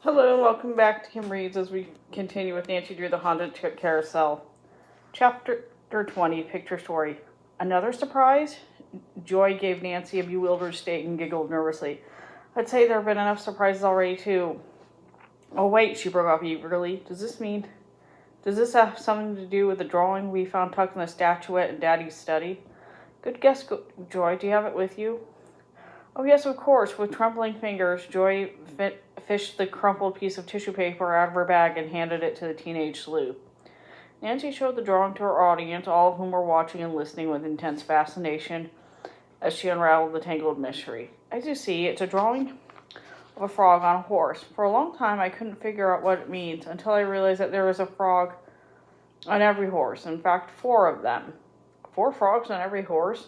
Hello and welcome back to Kim Reads as we continue with Nancy Drew the Haunted Carousel. Chapter 20, Picture Story. Another surprise? Joy gave Nancy a bewildered state and giggled nervously. I'd say there have been enough surprises already, too. Oh, wait, she broke off eagerly. Does this have something to do with the drawing we found tucked in the statuette in Daddy's study? Good guess, Joy. Do you have it with you? Oh, yes, of course. With trembling fingers, Joy fished the crumpled piece of tissue paper out of her bag and handed it to the teenage sleuth. Nancy showed the drawing to her audience, all of whom were watching and listening with intense fascination as she unraveled the tangled mystery. As you see, it's a drawing of a frog on a horse. For a long time, I couldn't figure out what it means until I realized that there is a frog on every horse. In fact, 4 of them. 4 frogs on every horse?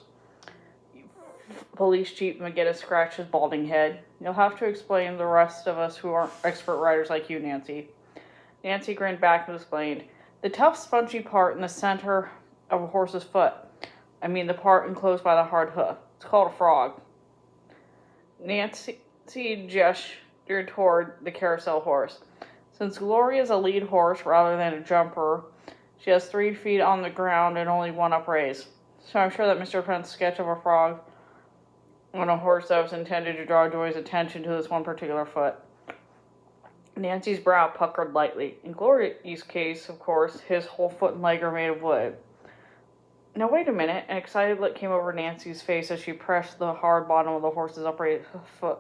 Police Chief McGinnis scratched his balding head. You'll have to explain to the rest of us who aren't expert writers like you, Nancy. Nancy grinned back and explained. The tough, spongy part in the center of a horse's foot. I mean the part enclosed by the hard hoof. It's called a frog. Nancy gestured toward the carousel horse. Since Gloria is a lead horse rather than a jumper, she has 3 feet on the ground and only 1 upraise. So I'm sure that Mr. Penn's sketch of a frog on a horse that was intended to draw Joy's attention to this one particular foot. Nancy's brow puckered lightly. In Gloria's case, of course, his whole foot and leg are made of wood. Now wait a minute. An excited look came over Nancy's face as she pressed the hard bottom of the horse's upraised hoof.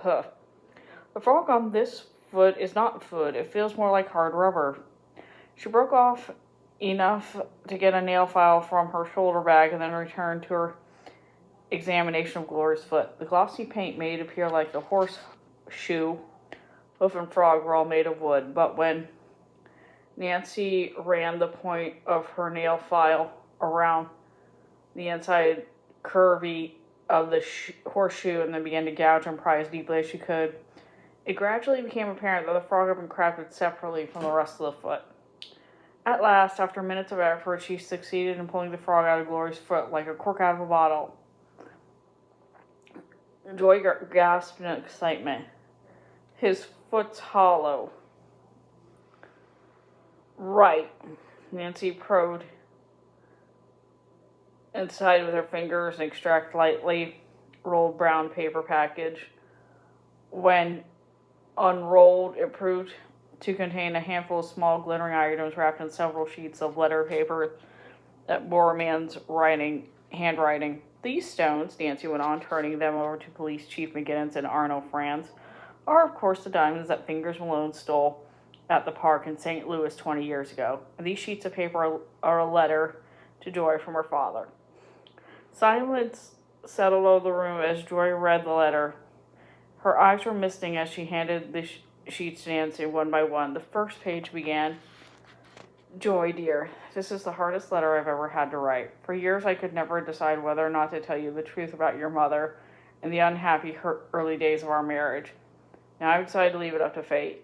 The frog on this foot is not foot. It feels more like hard rubber. She broke off enough to get a nail file from her shoulder bag and then returned to her examination of Gloria's foot. The glossy paint made it appear like the horseshoe, hoof, and frog were all made of wood, but when Nancy ran the point of her nail file around the inside curvy of the horseshoe and then began to gouge and pry as deeply as she could, it gradually became apparent that the frog had been crafted separately from the rest of the foot. At last, after minutes of effort, she succeeded in pulling the frog out of Gloria's foot like a cork out of a bottle. Joy gasped in excitement. His foot's hollow. Right. Nancy probed inside with her fingers and extracted lightly rolled brown paper package. When unrolled, it proved to contain a handful of small glittering items wrapped in several sheets of letter paper that bore a man's handwriting. These stones, Nancy went on, turning them over to Police Chief McGinnis and Arno Franz, are of course the diamonds that Fingers Malone stole at the park in St. Louis 20 years ago. And these sheets of paper are a letter to Joy from her father. Silence settled over the room as Joy read the letter. Her eyes were misting as she handed the sheets to Nancy one by one. The first page began, Joy, dear, this is the hardest letter I've ever had to write. For years I could never decide whether or not to tell you the truth about your mother and the unhappy early days of our marriage. Now I've decided to leave it up to fate.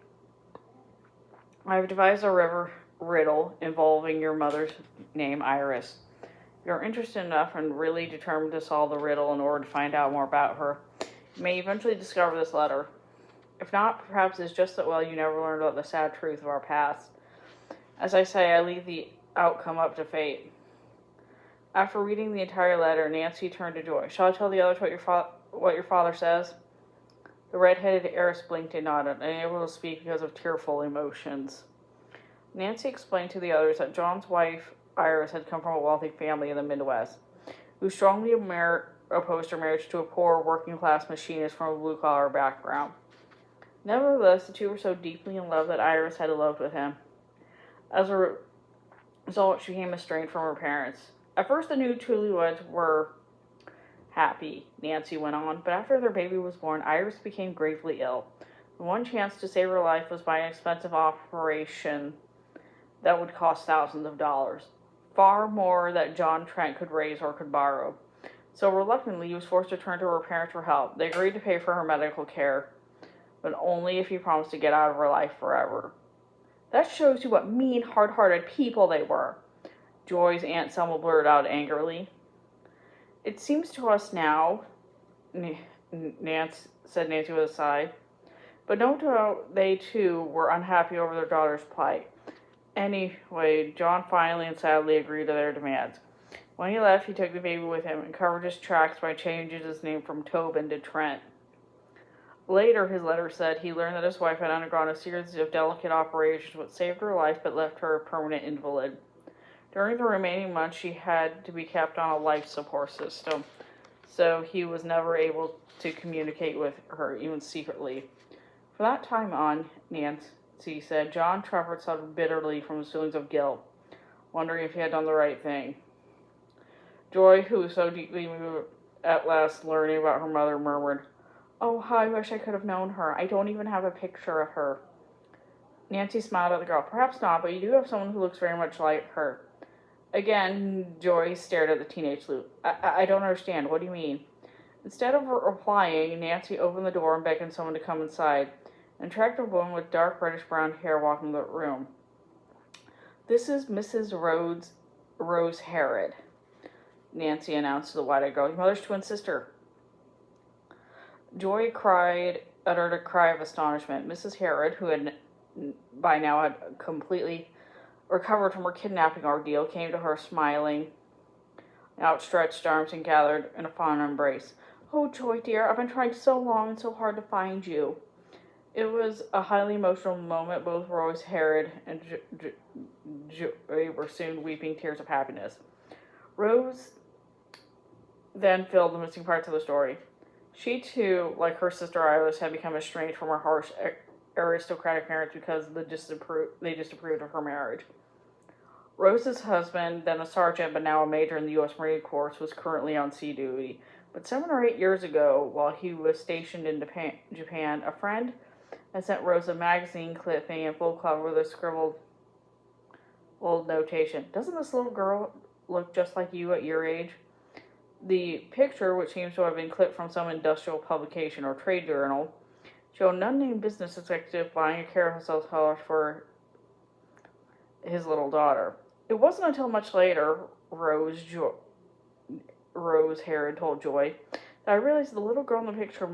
I've devised a riddle involving your mother's name, Iris. If you're interested enough and really determined to solve the riddle in order to find out more about her, you may eventually discover this letter. If not, perhaps it's just that, well, you never learned about the sad truth of our past. As I say, I leave the outcome up to fate. After reading the entire letter, Nancy turned to Joy. Shall I tell the others what your father says? The red-headed heiress blinked and nodded, unable to speak because of tearful emotions. Nancy explained to the others that John's wife, Iris, had come from a wealthy family in the Midwest, who strongly opposed her marriage to a poor, working-class machinist from a blue-collar background. Nevertheless, the two were so deeply in love that Iris had eloped with him. As a result, she became estranged from her parents. At first, the new Tullywoods were happy, Nancy went on, but after their baby was born, Iris became gravely ill. The one chance to save her life was by an expensive operation that would cost thousands of dollars, far more that John Trent could raise or could borrow. So reluctantly, he was forced to turn to her parents for help. They agreed to pay for her medical care, but only if he promised to get out of her life forever. That shows you what mean, hard-hearted people they were, Joy's Aunt Selma blurted out angrily. It seems to us now, said Nancy with a sigh, But no doubt they too were unhappy over their daughter's plight. Anyway, John finally and sadly agreed to their demands. When he left, he took the baby with him and covered his tracks by changing his name from Tobin to Trent. Later, his letter said he learned that his wife had undergone a series of delicate operations which saved her life but left her a permanent invalid. During the remaining months, she had to be kept on a life support system, so he was never able to communicate with her, even secretly. From that time on, Nancy said, John Trevor suffered bitterly from his feelings of guilt, wondering if he had done the right thing. Joy, who was so deeply moved at last learning about her mother, murmured, "Oh, how I wish I could have known her. I don't even have a picture of her." Nancy smiled at the girl. "Perhaps not, but you do have someone who looks very much like her." Again, Joy stared at the teenage sleuth. I don't understand. What do you mean?" Instead of replying, Nancy opened the door and beckoned someone to come inside. An attractive woman with dark reddish-brown hair walked into the room. "This is Mrs. Rose Harrod," Nancy announced to the wide-eyed girl. "Your mother's twin sister." Joy uttered a cry of astonishment. Mrs. Harrod, who had by now had completely recovered from her kidnapping ordeal, came to her smiling, outstretched arms, and gathered in a fond embrace. "Oh, Joy, dear, I've been trying so long and so hard to find you." It was a highly emotional moment. Both Rose Harrod and Joy were soon weeping tears of happiness. Rose then filled the missing parts of the story. She, too, like her sister Iris, had become estranged from her harsh aristocratic parents because they disapproved of her marriage. Rose's husband, then a sergeant but now a major in the U.S. Marine Corps, was currently on sea duty. But 7 or 8 years ago, while he was stationed in Japan, a friend had sent Rose a magazine clipping in full cover with a scribbled old notation. "Doesn't this little girl look just like you at your age?" The picture, which seems to have been clipped from some industrial publication or trade journal, showed an unnamed business executive buying a carousel toy for his little daughter. It wasn't until much later, Rose Harrod told Joy, that I realized the little girl in the picture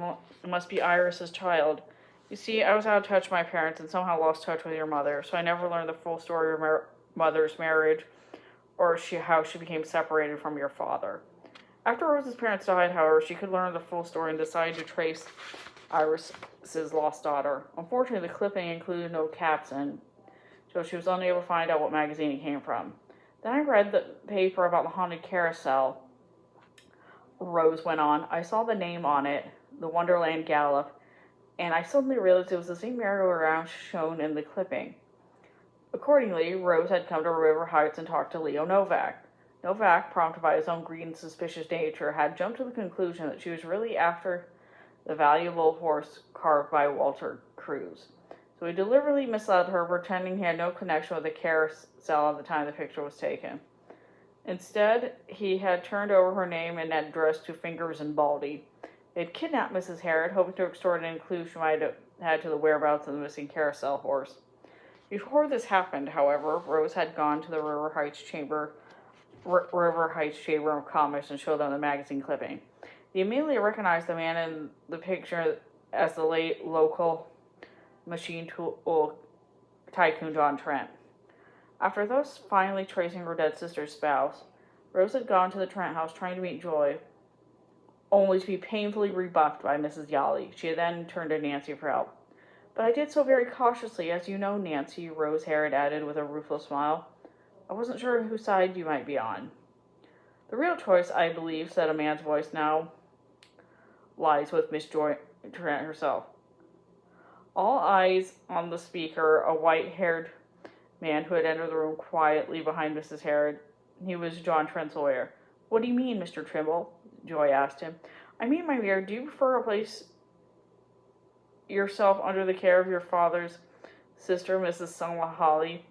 must be Iris's child. "You see, I was out of touch with my parents and somehow lost touch with your mother, so I never learned the full story of your mother's marriage or how she became separated from your father." After Rose's parents died, however, she could learn the full story and decided to trace Iris's lost daughter. Unfortunately, the clipping included no caption, so she was unable to find out what magazine it came from. "Then I read the paper about the Haunted Carousel," Rose went on. "I saw the name on it, the Wonderland Gallop, and I suddenly realized it was the same merry-go-round shown in the clipping." Accordingly, Rose had come to River Heights and talked to Leo Novak. Novak, prompted by his own greed and suspicious nature, had jumped to the conclusion that she was really after the valuable horse carved by Walter Cruz. So he deliberately misled her, pretending he had no connection with the carousel at the time the picture was taken. Instead, he had turned over her name and address to Fingers and Baldy. They had kidnapped Mrs. Harrod, hoping to extort any clue she might have had to the whereabouts of the missing carousel horse. Before this happened, however, Rose had gone to the River Heights Chamber of Commerce and showed them the magazine clipping. They immediately recognized the man in the picture as the late local machine tool tycoon John Trent. After thus finally tracing her dead sister's spouse, Rose had gone to the Trent house trying to meet Joy, only to be painfully rebuffed by Mrs. Yali. She had then turned to Nancy for help. "But I did so very cautiously, as you know, Nancy," Rose Harrod added with a rueful smile. "I wasn't sure whose side you might be on." "The real choice, I believe," said a man's voice now, "lies with Miss Joy Trent herself." All eyes on the speaker, a white-haired man who had entered the room quietly behind Mrs. Harrod. He was John Trent's lawyer. "What do you mean, Mr. Trimble?" Joy asked him. "I mean, my dear, do you prefer to place yourself under the care of your father's sister, Mrs. Selma Holly,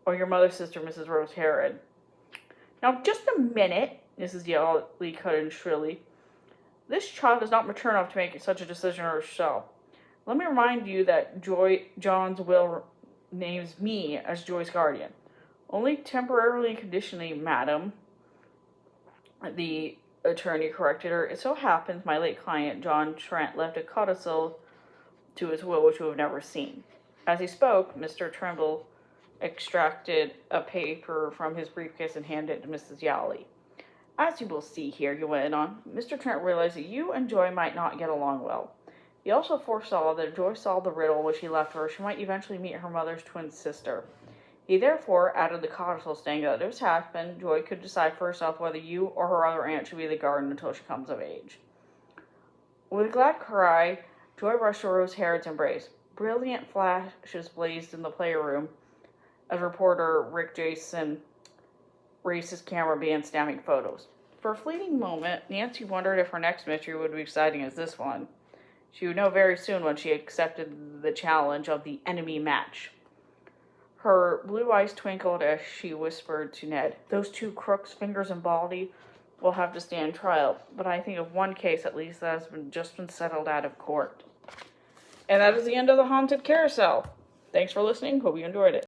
or your mother's sister, Mrs. Rose Harrod?" "Now, just a minute," Mrs. Yali cut in shrilly. "This child is not mature enough to make such a decision herself. Let me remind you that John's will names me as Joy's guardian. Only temporarily and conditionally, madam," the attorney corrected her. "It so happens my late client, John Trent, left a codicil to his will, which you have never seen. As he spoke, Mr. Trimble extracted a paper from his briefcase and handed it to Mrs. Yowley. As you will see here, he went on, Mr. Trent realized that you and Joy might not get along well. He also foresaw that if Joy solved the riddle which he left her, she might eventually meet her mother's twin sister. He therefore added the codicil, saying that if this happened, Joy could decide for herself whether you or her other aunt should be the guardian until she comes of age. With a glad cry, Joy rushed to Rose Harrod's embrace. Brilliant flashes blazed in the playroom as reporter Rick Jason raised his camera and began snapping photos. For a fleeting moment, Nancy wondered if her next mystery would be exciting as this one. She would know very soon when she accepted the challenge of the enemy match. Her blue eyes twinkled as she whispered to Ned, those two crooks, Fingers and Baldy, will have to stand trial, but I think of one case at least that has just been settled out of court. And that is the end of the Haunted Carousel. Thanks for listening. Hope you enjoyed it.